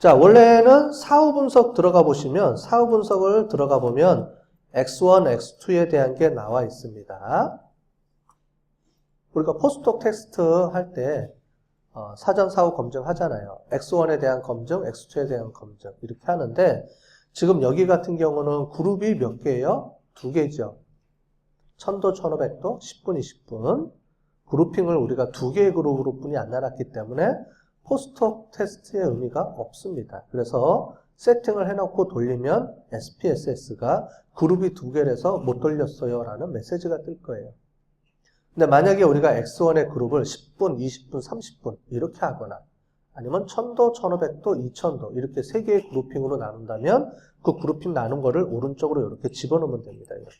자, 원래는 사후 분석 들어가 보시면, 사후 분석을 들어가 보면 X1, X2에 대한 게 나와 있습니다. 우리가 포스트독 텍스트 할 때 사전 사후 검증 하잖아요. X1에 대한 검증, X2에 대한 검증 이렇게 하는데 지금 여기 같은 경우는 그룹이 몇 개예요? 2개죠. 1000도, 1500도, 10분, 20분. 그룹핑을 우리가 2개의 그룹으로 뿐이 안 나눴기 때문에 포스트독 테스트의 의미가 없습니다. 그래서 세팅을 해놓고 돌리면 SPSS가 그룹이 2개라서 못 돌렸어요 라는 메시지가 뜰 거예요. 근데 만약에 우리가 X1의 그룹을 10분, 20분, 30분 이렇게 하거나 아니면 1000도, 1500도, 2000도 이렇게 3개의 그룹핑으로 나눈다면 그 그룹핑 나눈 거를 오른쪽으로 이렇게 집어넣으면 됩니다. 이렇게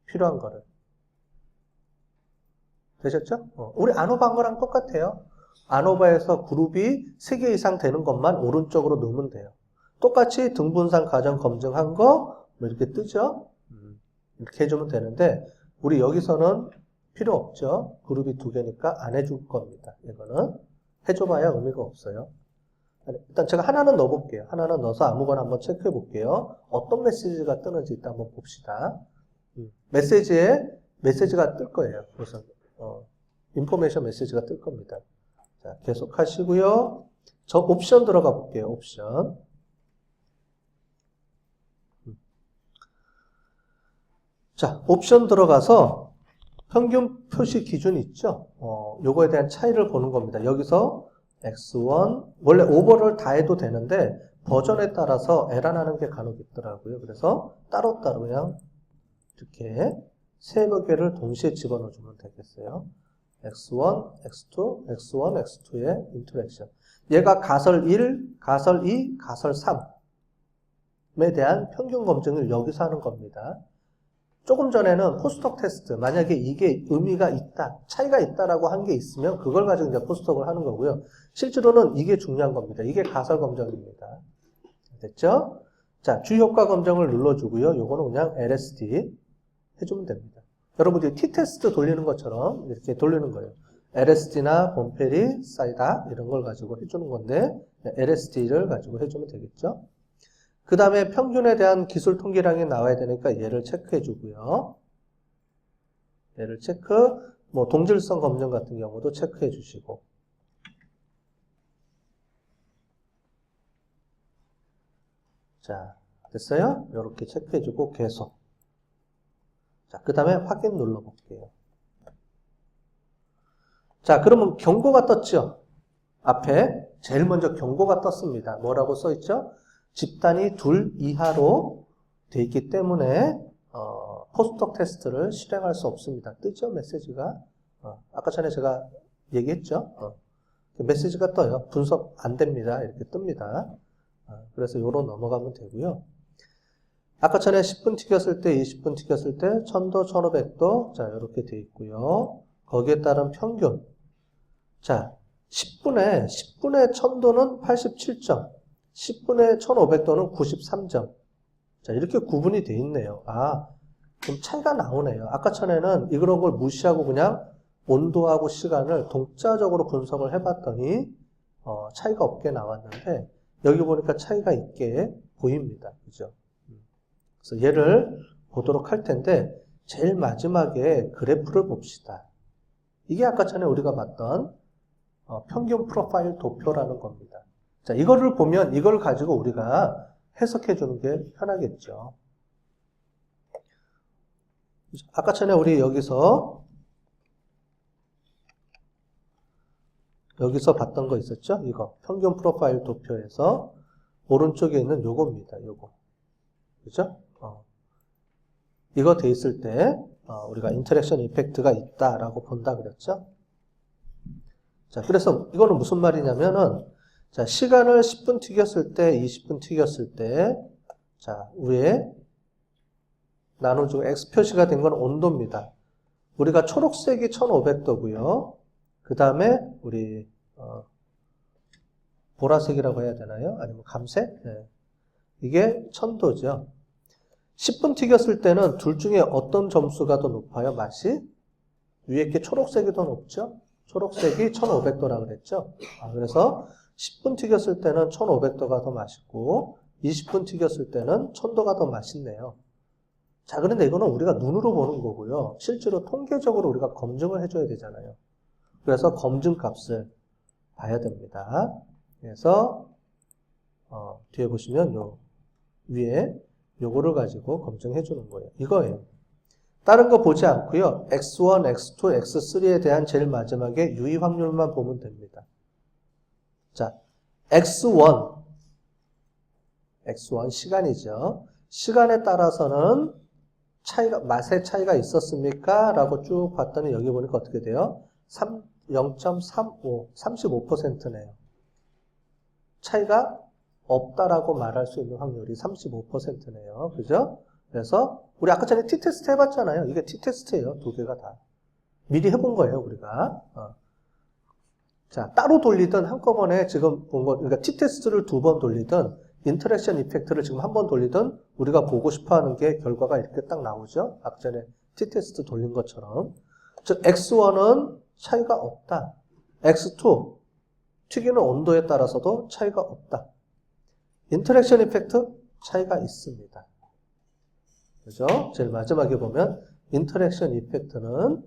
필요한 거를. 되셨죠? 우리 아노바 한 거랑 똑같아요. 아노바에서 그룹이 3개 이상 되는 것만 오른쪽으로 넣으면 돼요. 똑같이 등분상 가정 검증한 거 이렇게 뜨죠? 이렇게 해주면 되는데 우리 여기서는 필요 없죠. 그룹이 2개니까 안 해줄 겁니다. 이거는 해줘봐야 의미가 없어요. 일단 제가 하나는 넣어볼게요. 하나는 넣어서 아무거나 한번 체크해 볼게요. 어떤 메시지가 뜨는지 일단 한번 봅시다. 메시지가 뜰 거예요. 그래서 인포메이션 메시지가 뜰 겁니다. 자, 계속 하시고요. 저 옵션 들어가 볼게요. 옵션. 자, 옵션 들어가서 평균 표시 기준 있죠? 요거에 대한 차이를 보는 겁니다. 여기서 X1, 원래 오버를 다 해도 되는데 버전에 따라서 에러 나는 게 간혹 있더라고요. 그래서 따로따로 그냥 이렇게 3개를 동시에 집어넣어 주면 되겠어요. X1, X2, X1, X2의 인터랙션. 얘가 가설 1, 가설 2, 가설 3에 대한 평균 검증을 여기서 하는 겁니다. 조금 전에는 포스트독 테스트, 만약에 이게 의미가 있다, 차이가 있다라고 한 게 있으면 그걸 가지고 이제 포스트독을 하는 거고요. 실제로는 이게 중요한 겁니다. 이게 가설 검증입니다. 됐죠? 자, 주효과 검증을 눌러주고요. 요거는 그냥 LSD 해주면 됩니다. 여러분들이 T-테스트 돌리는 것처럼 이렇게 돌리는 거예요. LSD나 본페리, 사이다 이런 걸 가지고 해주는 건데 LSD를 가지고 해주면 되겠죠? 그 다음에 평균에 대한 기술 통계량이 나와야 되니까 얘를 체크해 주고요. 얘를 체크, 동질성 검증 같은 경우도 체크해 주시고. 자, 됐어요? 이렇게 체크해 주고 계속. 자, 그 다음에 확인 눌러 볼게요. 자, 그러면 경고가 떴죠? 앞에 제일 먼저 경고가 떴습니다. 뭐라고 써 있죠? 집단이 2 이하로 돼 있기 때문에 포스트독 테스트를 실행할 수 없습니다. 뜨죠? 메시지가. 아까 전에 제가 얘기했죠? 메시지가 떠요. 분석 안 됩니다. 이렇게 뜹니다. 그래서 요로 넘어가면 되고요. 아까 전에 10분 튀겼을 때, 20분 튀겼을 때 1000도, 1500도 자 이렇게 돼 있고요. 거기에 따른 평균. 자, 10분에 1000도는 87점. 10분에 1500도는 93점. 자, 이렇게 구분이 돼 있네요. 좀 차이가 나오네요. 아까 전에는 이런 걸 무시하고 그냥 온도하고 시간을 동자적으로 분석을 해봤더니 차이가 없게 나왔는데 여기 보니까 차이가 있게 보입니다. 그죠? 그래서 얘를 보도록 할 텐데 제일 마지막에 그래프를 봅시다. 이게 아까 전에 우리가 봤던 평균 프로파일 도표라는 겁니다. 자, 이거를 보면 이걸 가지고 우리가 해석해 주는 게 편하겠죠. 아까 전에 우리 여기서 봤던 거 있었죠? 이거 평균 프로파일 도표에서 오른쪽에 있는 요겁니다. 요거. 그죠? 이거 돼 있을 때 우리가 인터랙션 이펙트가 있다라고 본다 그랬죠? 자, 그래서 이거는 무슨 말이냐면은 자, 시간을 10분 튀겼을 때, 20분 튀겼을 때, 자, 위에 나눠주고 X 표시가 된 건 온도입니다. 우리가 초록색이 1500도고요. 그 다음에 우리 보라색이라고 해야 되나요? 아니면 감색? 네. 이게 1000도죠. 10분 튀겼을 때는 둘 중에 어떤 점수가 더 높아요? 맛이? 위에 게 초록색이 더 높죠? 초록색이 1500도라고 그랬죠? 그래서 10분 튀겼을 때는 1500도가 더 맛있고 20분 튀겼을 때는 1000도가 더 맛있네요. 자, 그런데 이거는 우리가 눈으로 보는 거고요. 실제로 통계적으로 우리가 검증을 해줘야 되잖아요. 그래서 검증 값을 봐야 됩니다. 그래서 뒤에 보시면 요 위에 요거를 가지고 검증해 주는 거예요. 이거예요. 다른 거 보지 않고요. x1, x2, x3에 대한 제일 마지막에 유의 확률만 보면 됩니다. 자, x1 시간이죠. 시간에 따라서는 맛의 차이가 있었습니까? 라고 쭉 봤더니 여기 보니까 어떻게 돼요? 0.35, 35%네요. 차이가 없다라고 말할 수 있는 확률이 35%네요. 그죠? 그래서 우리 아까 전에 t-테스트 해봤잖아요. 이게 t-테스트예요. 두 개가 다. 미리 해본 거예요, 우리가. 자, 따로 돌리든 한꺼번에 지금 본 거, 그러니까 t-테스트를 2번 돌리든 인터랙션 이펙트를 지금 한 번 돌리든 우리가 보고 싶어 하는 게 결과가 이렇게 딱 나오죠. 아까 전에 t-테스트 돌린 것처럼. 즉, x1은 차이가 없다. x2, 튀기는 온도에 따라서도 차이가 없다. 인터랙션 이펙트 차이가 있습니다. 그죠? 제일 마지막에 보면 인터랙션 이펙트는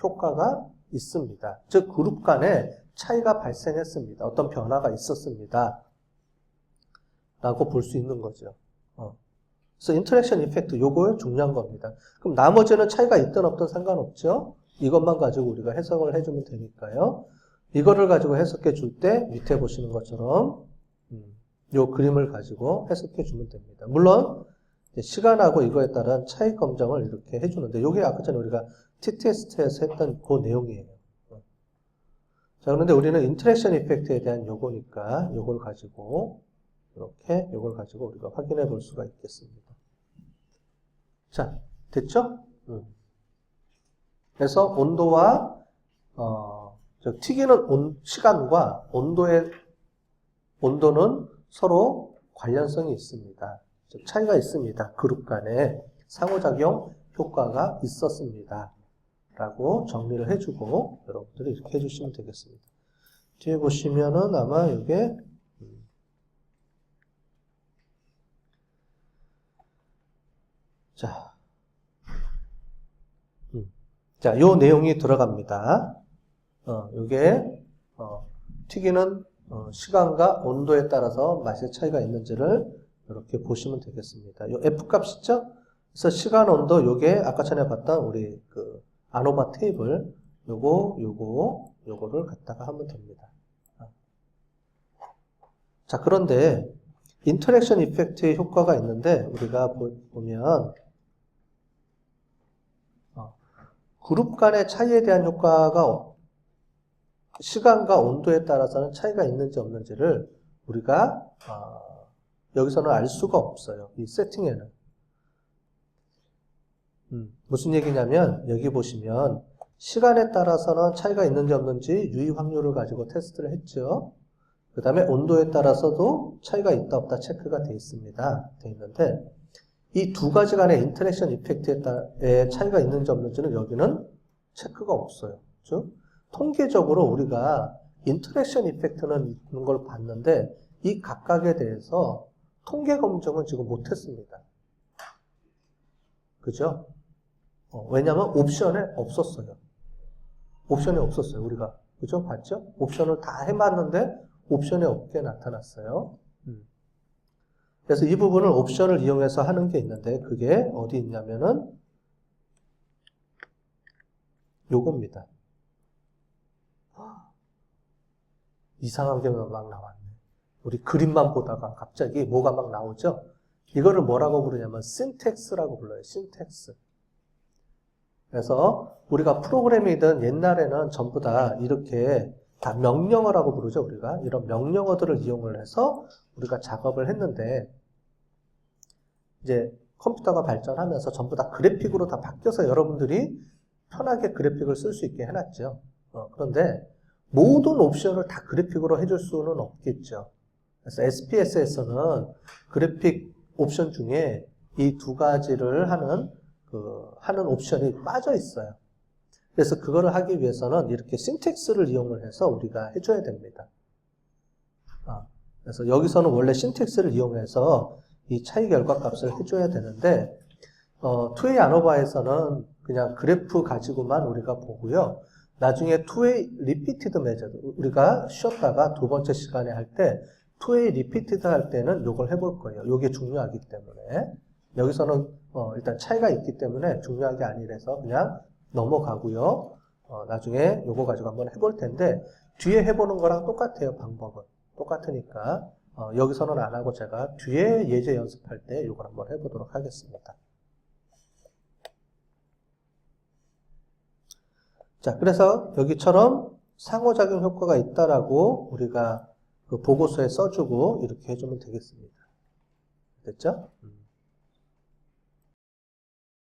효과가 있습니다. 즉 그룹 간에 차이가 발생했습니다. 어떤 변화가 있었습니다. 라고 볼 수 있는 거죠. 그래서 인터랙션 이펙트 요거 중요한 겁니다. 그럼 나머지는 차이가 있든 없든 상관없죠. 이것만 가지고 우리가 해석을 해주면 되니까요. 이거를 가지고 해석해 줄 때 밑에 보시는 것처럼 요 그림을 가지고 해석해 주면 됩니다. 물론 시간하고 이거에 따른 차이 검정을 이렇게 해주는데 요게 아까 전에 우리가 t-테스트에서 했던 그 내용이에요. 자, 그런데 우리는 인터랙션 이펙트에 대한 요거니까 요걸 가지고 이렇게 요걸 가지고 우리가 확인해 볼 수가 있겠습니다. 자, 됐죠? 그래서 온도와 튀기는 시간과 온도는 서로 관련성이 있습니다. 즉 차이가 있습니다. 그룹 간에 상호작용 효과가 있었습니다. 라고 정리를 해주고 여러분들이 이렇게 해주시면 되겠습니다. 뒤에 보시면은 아마 이게 자, 요 내용이 들어갑니다. 요게 튀기는 시간과 온도에 따라서 맛의 차이가 있는지를 이렇게 보시면 되겠습니다. 요 F값 있죠? 그래서 시간, 온도, 요게 아까 전에 봤던 우리 그 아노바 테이블, 요거를 갖다가 하면 됩니다. 자, 그런데 인터랙션 이펙트의 효과가 있는데 우리가 보면 그룹 간의 차이에 대한 효과가 시간과 온도에 따라서는 차이가 있는지 없는지를 우리가 여기서는 알 수가 없어요. 이 세팅에는. 무슨 얘기냐면 여기 보시면 시간에 따라서는 차이가 있는지 없는지 유의 확률을 가지고 테스트를 했죠. 그 다음에 온도에 따라서도 차이가 있다 없다 체크가 되어 있습니다. 되어 있는데 이 두 가지 간의 인터랙션 이펙트에 차이가 있는지 없는지는 여기는 체크가 없어요. 즉 통계적으로 우리가 인터랙션 이펙트는 있는 걸 봤는데 이 각각에 대해서 통계 검증은 지금 못했습니다. 그죠? 왜냐하면 옵션에 없었어요. 옵션에 없었어요. 우리가 그죠? 봤죠? 옵션을 다 해봤는데 옵션에 없게 나타났어요. 그래서 이 부분을 옵션을 이용해서 하는 게 있는데 그게 어디 있냐면은 요겁니다. 이상한 게 막 나왔네. 우리 그림만 보다가 갑자기 뭐가 막 나오죠? 이거를 뭐라고 부르냐면 신텍스라고 불러요. 신텍스. 그래서 우리가 프로그램이든 옛날에는 전부 다 이렇게 다 명령어라고 부르죠. 우리가 이런 명령어들을 이용을 해서 우리가 작업을 했는데 이제 컴퓨터가 발전하면서 전부 다 그래픽으로 다 바뀌어서 여러분들이 편하게 그래픽을 쓸 수 있게 해놨죠. 그런데 모든 옵션을 다 그래픽으로 해줄 수는 없겠죠. 그래서 SPSS에서는 그래픽 옵션 중에 이 두 가지를 하는 옵션이 빠져 있어요. 그래서 그거를 하기 위해서는 이렇게 신텍스를 이용을 해서 우리가 해줘야 됩니다. 그래서 여기서는 원래 신텍스를 이용해서 이 차이 결과값을 해줘야 되는데 투웨이 아노바에서는 그냥 그래프 가지고만 우리가 보고요. 나중에 투웨이 리피티드 메저드 우리가 쉬었다가 두 번째 시간에 할 때 투웨이 리피티드 할 때는 요걸 해볼 거예요. 요게 중요하기 때문에 여기서는 일단 차이가 있기 때문에 중요한 게 아니라서 그냥 넘어가고요. 나중에 요거 가지고 한번 해볼 텐데 뒤에 해보는 거랑 똑같아요. 방법은 똑같으니까 여기서는 안 하고 제가 뒤에 예제 연습할 때 요걸 한번 해보도록 하겠습니다. 자, 그래서 여기처럼 상호작용 효과가 있다라고 우리가 그 보고서에 써주고 이렇게 해주면 되겠습니다. 됐죠?